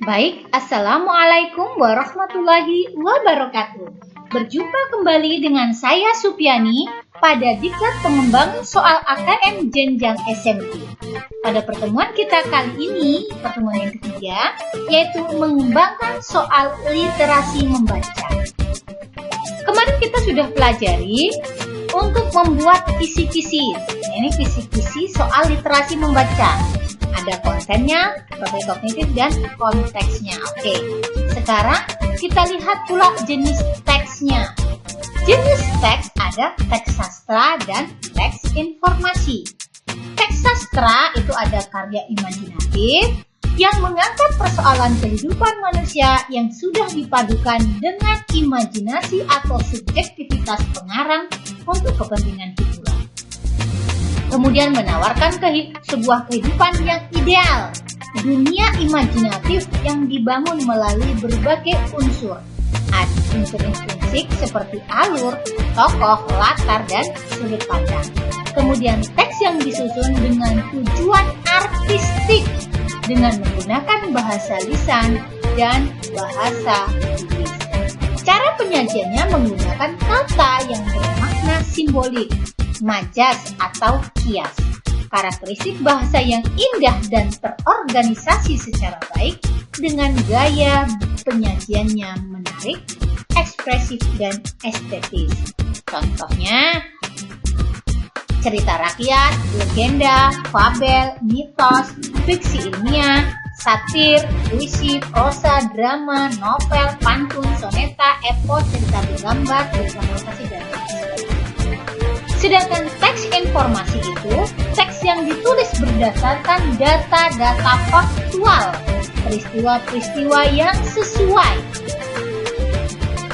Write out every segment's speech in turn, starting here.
Baik, Assalamualaikum warahmatullahi wabarakatuh. Berjumpa kembali dengan saya Supiani pada Diklat Pengembangan Soal AKM Jenjang SMP. Pada pertemuan kita kali ini, pertemuan yang ketiga, yaitu mengembangkan soal literasi membaca. Kemarin kita sudah pelajari untuk membuat kisi-kisi. Ini kisi-kisi soal literasi membaca. Ada kontennya, profil kognitif, dan konteksnya. Oke, sekarang kita lihat pula jenis teksnya. Jenis teks ada teks sastra dan teks informasi. Teks sastra itu ada karya imajinatif yang mengangkat persoalan kehidupan manusia yang sudah dipadukan dengan imajinasi atau subjektivitas pengarang untuk kepentingan hiburan. Kemudian menawarkan sebuah kehidupan yang ideal, dunia imajinatif yang dibangun melalui berbagai unsur. Ada unsur intrinsik seperti alur, tokoh, latar, dan sudut pandang. Kemudian teks yang disusun dengan tujuan artistik dengan menggunakan bahasa lisan dan bahasa tulis. Cara penyajiannya menggunakan kata yang bermakna simbolik, majas atau kias. Karakteristik bahasa yang indah dan terorganisasi secara baik dengan gaya penyajiannya menarik, ekspresif, dan estetis. Contohnya, cerita rakyat, legenda, fabel, mitos, fiksi ilmiah, satir, puisi, prosa, drama, novel, pantun, soneta, epos, cerita bergambar, deklamasi, dan lain-lain. Sedangkan teks informasi itu teks yang ditulis berdasarkan data-data faktual, peristiwa-peristiwa yang sesuai,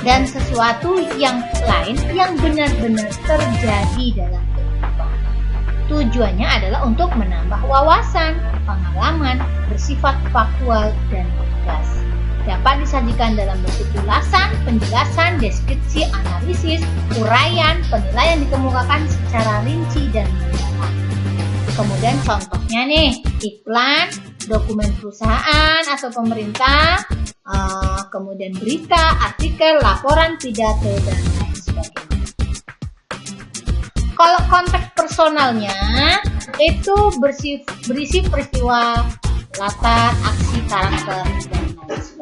dan sesuatu yang lain yang benar-benar terjadi dalam kehidupan. Tujuannya adalah untuk menambah wawasan, pengalaman, bersifat faktual dan tegas. Dapat disajikan dalam bentuk ulasan, penjelasan, deskripsi, analisis, uraian, penilaian dikemukakan secara rinci dan mendalam. Kemudian contohnya nih, iklan, dokumen perusahaan atau pemerintah, kemudian berita, artikel, laporan, pidato, dan lain sebagainya. Kalau konteks personalnya itu berisi peristiwa, latar, aksi, karakter, dan lain sebagainya.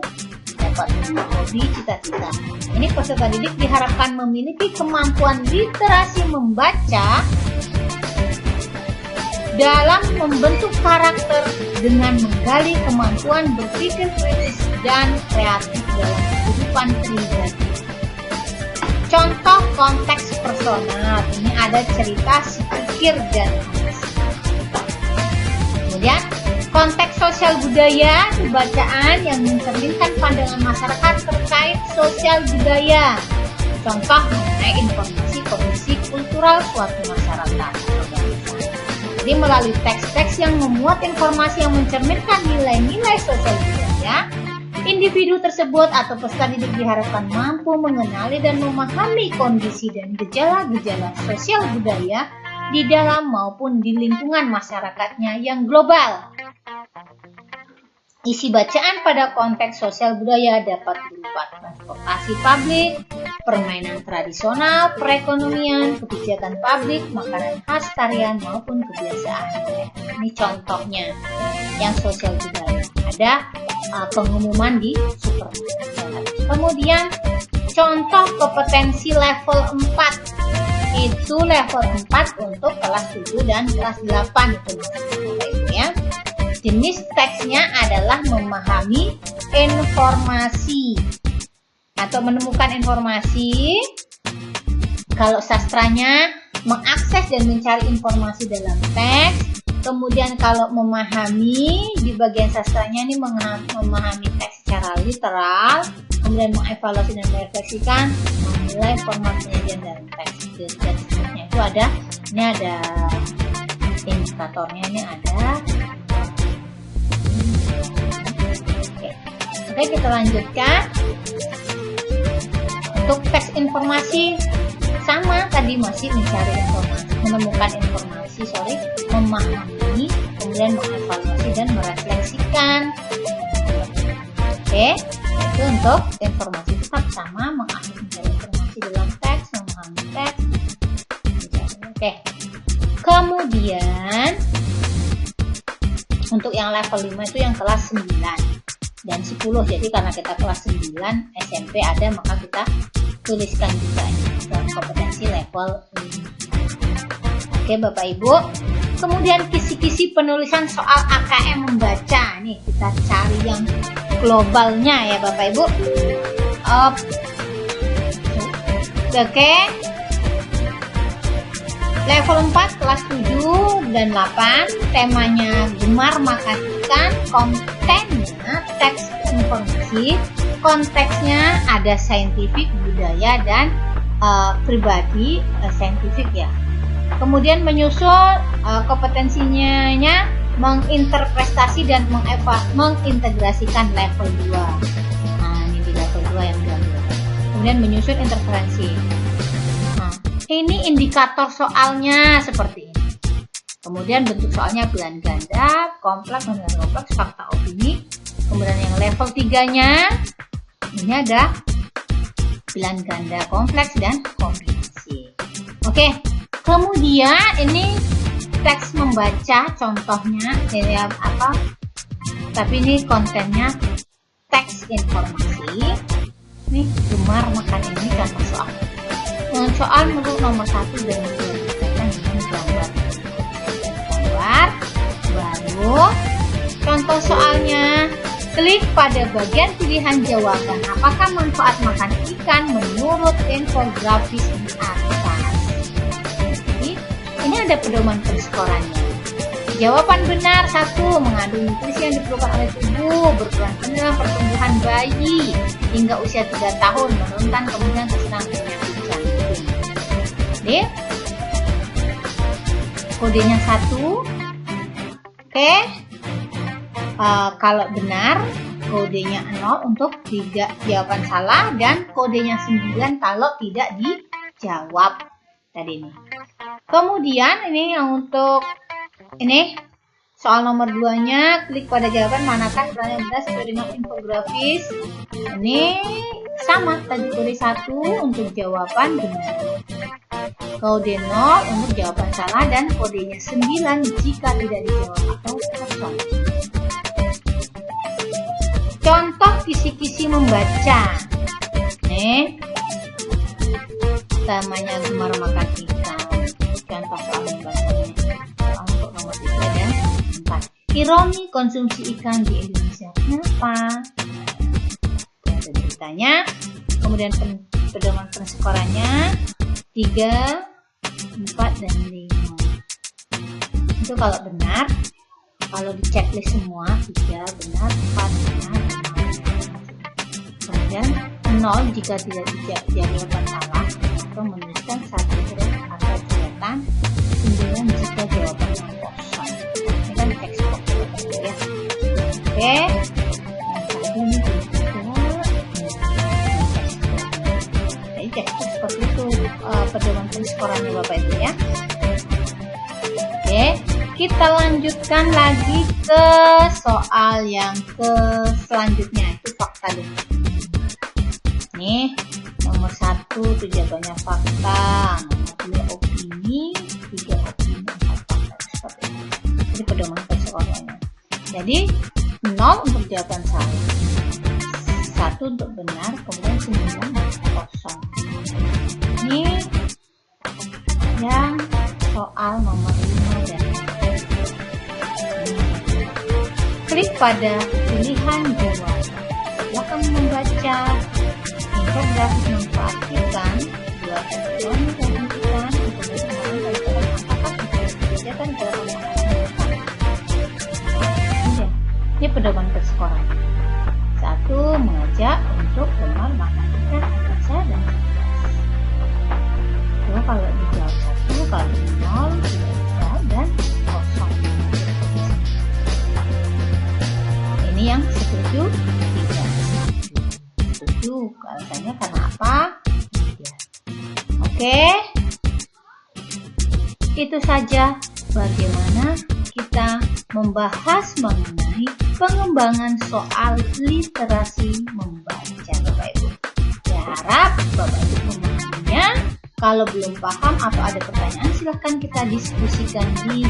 Dapat hobi, cita-cita. Ini peserta didik diharapkan memiliki kemampuan literasi membaca dalam membentuk karakter dengan menggali kemampuan berpikir kritis dan kreatif dalam kehidupan pribadi. Contoh konteks personal, ini ada cerita, si pikir, dan kemudian konteks sosial budaya, bacaan yang mencerminkan pandangan masyarakat terkait sosial budaya. Contoh mengenai informasi kondisi kultural suatu masyarakat. Jadi melalui teks-teks yang memuat informasi yang mencerminkan nilai-nilai sosial budaya, individu tersebut atau peserta didik diharapkan mampu mengenali dan memahami kondisi dan gejala-gejala sosial budaya di dalam maupun di lingkungan masyarakatnya yang global. Isi bacaan pada konteks sosial budaya dapat berupa transportasi publik, permainan tradisional, perekonomian, kebijakan publik, makanan khas, tarian, maupun kebiasaan. Ini contohnya yang sosial budaya. Ada pengumuman di supermarket. Kemudian contoh kompetensi level 4. Itu level 4 untuk kelas 7 dan kelas 8 itu ya. Jenis teksnya adalah memahami informasi atau menemukan informasi. Kalau sastranya mengakses dan mencari informasi dalam teks. Kemudian kalau memahami di bagian sastranya ini memahami teks secara literal. Kemudian mengevaluasi dan merefleksikan, menilai format penyajian dalam teks. Dan seterusnya itu ada. Ini ada indikatornya, ini ada. Oke, kita lanjutkan. Untuk teks informasi sama tadi masih mencari informasi, menemukan informasi, memahami, kemudian mengevaluasi dan merefleksikan. untuk informasi tetap sama, mengakses mencari informasi dalam teks, memahami teks. Oke. Kemudian untuk yang level 5 itu yang kelas 9 dan 10. Jadi karena kita kelas 9 SMP ada, maka kita tuliskan juga dalam kompetensi level 5. Oke Bapak Ibu. Kemudian kisi-kisi penulisan soal AKM membaca. Nih kita cari yang globalnya ya Bapak Ibu. Oke. Level 4 kelas 7 dan 8, temanya gemar makan ikan, kontennya teks informasi, konteksnya ada saintifik, budaya, dan pribadi saintifik ya. Kemudian menyusul kompetensinya menginterpretasi dan mengintegrasikan level 2. Nah, ini di level 2 yang diambil. Kemudian menyusun interferensi. Ini indikator soalnya seperti ini. Kemudian bentuk soalnya pilihan ganda, kompleks, non kompleks, fakta, opini. Kemudian yang level 3-nya ini ada pilihan ganda, kompleks, dan kombinasi. Oke, kemudian ini teks membaca contohnya ini apa? Tapi ini kontennya teks informasi. Ini gemar makan ini contoh soal. Soal menurut nomor 1 dan 2 dengan gambar. Baru contoh soalnya, klik pada bagian pilihan jawaban. Apakah manfaat makan ikan menurut infografis di atas? Jadi, ini ada pedoman penskorannya. Jawaban benar 1, mengandung nutrisi yang diperlukan oleh tubuh, berperan penting dalam pertumbuhan bayi hingga usia 3 tahun, menurunkan kemungkinan terserang penyakit jantung. Oke. Kodenya 1. Oke. Kalau benar, kodenya 0 untuk tidak jawaban salah, dan kodenya 9 kalau tidak dijawab tadi ini. Kemudian ini yang untuk ini soal nomor 2-nya, klik pada jawaban manakah yang benar sesuai dengan infografis. Ini sama tadi, kode 1 untuk jawaban benar, kode 0 untuk jawaban salah, dan kodenya 9 jika tidak dijawab atau kosong. Contoh kisi-kisi membaca. Nih, temanya gemar makan ikan. Contoh soal membacanya. Untuk nomor 3 dan 4. Ironi konsumsi ikan di Indonesia. Kenapa? Ada ceritanya. Kemudian pedoman penskorannya 3, 4, dan 5. Itu kalau benar. Kalau di checklist semua 3 benar, 4 benar, 5. Kemudian 0 jika tidak jawaban salah, atau menuliskan 1 huruf atau catatan, 9 jika jawabannya kosong. Ini kan teksbox ya. Oke. Yang tadi ini juga jadi teksbox seperti itu pedoman penskorannya Bapak Ibu ya. Oke. Kita lanjutkan lagi ke soal yang selanjutnya, itu fakta dulu. Nih, nomor 1 itu jawabannya fakta, nomor 2 opini, 3 opini, 4 fakta. Seperti itu. Jadi pedoman penskorannya. Jadi 0 untuk jawaban salah, 1 untuk benar, kemudian 9 kosong. Ini yang soal nomor 5 dan 6. Klik pada pilihan jawaban. Setelah kamu membaca infografis manfaat ikan, buat ekspon dan ikan, kemudian apakah kegiatan dalam makanan. Ini pedoman penskoran. 1, mengajak untuk gemar makan ikan agar sehat dan cerdas. 2, kalau dijawab 1, kalau 0 tidak dijawab, dan kosong. Ini yang setuju, tidak setuju. Alasannya karena apa? Ya. Oke. Itu saja bagaimana kita membahas mengenai pengembangan soal literasi membaca. Harap Bapak Ibu memahaminya. Kalau belum paham atau ada pertanyaan, silahkan kita diskusikan di